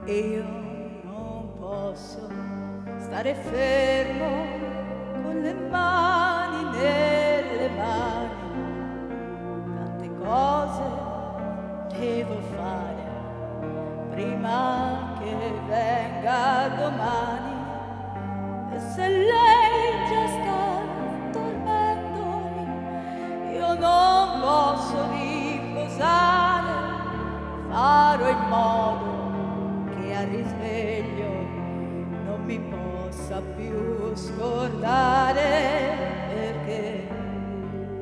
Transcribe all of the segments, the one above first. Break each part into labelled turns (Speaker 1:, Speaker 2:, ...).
Speaker 1: e io non posso stare fermo con le mani nelle mani. Tante cose devo fare prima che venga domani, e se lei già sta dormendo io non posso riposare. Farò in modo che al risveglio non mi possa più scordare, perché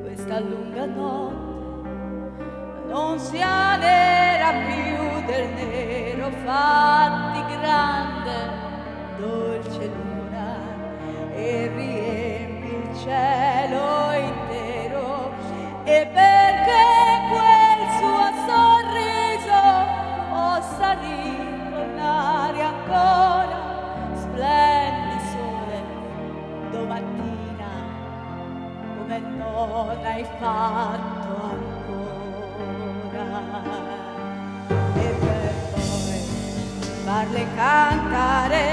Speaker 1: questa lunga notte non sia nera più del nero. Fatti grande, dolce luna, e riempi il cielo intero, e perché quel suo sorriso possa ritornare ancora. Splendi sole domattina come non hai fatto ancora, e per poi farle cantare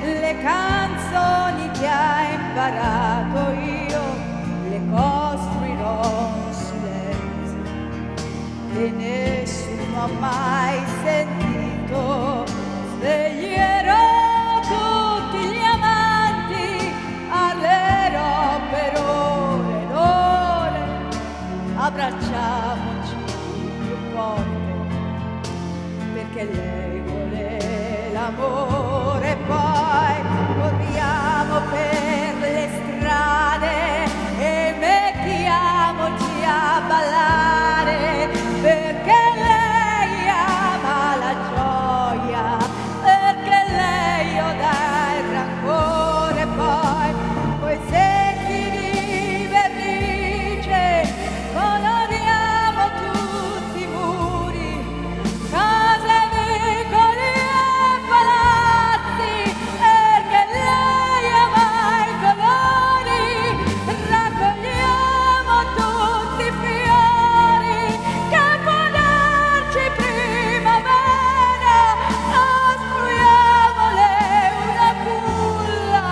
Speaker 1: le canzoni che ha imparato io. Le costruirò un silenzio che nessuno ha mai sentito. Sveglierò tutti gli amanti, parlerò per ore ed ore. Abbracciamoci più forte, perché lei vuole l'amore. Poi corriamo per le strade e mettiamoci a ballare, perché lei ama la gioia, perché lei odia il rancore. Poi coi secchi di vernice coloriamo tutti i muri, case, vicoli e palazzi, perché lei ama i colori. Raccogliamo tutti i fiori che può darci primavera, costruiamole una culla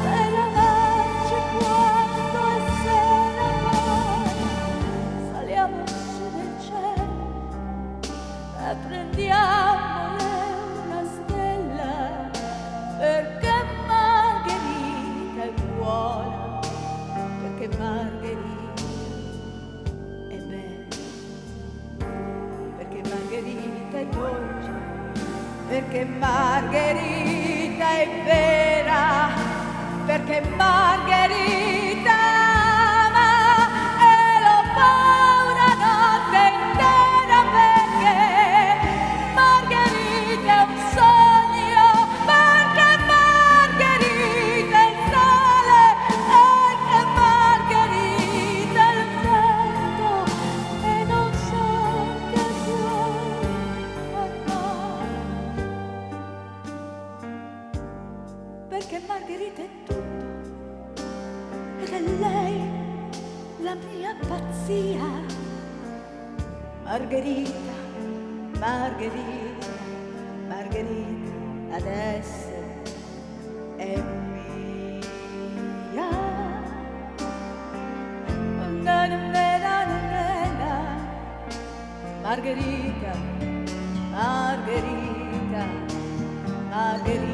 Speaker 1: per amarci quando è sera. Poi saliamo su nel cielo e prendiamole una stella, perché Margherita è buona, perché Margherita è bella, perché Margherita è dolce, perché Margherita è vera, perché Margherita ama e lo fa una notte intera, perché Margherita è un sogno, perché Margherita è il sole, perché Margherita è il vento, e non so che vuoi amare, perché Margherita è tutto, ed è lei la mia pazzia. Margherita, Margherita, Margherita adesso è mia. Na, na, na, na, na, na. Margherita, Margherita, Margherita.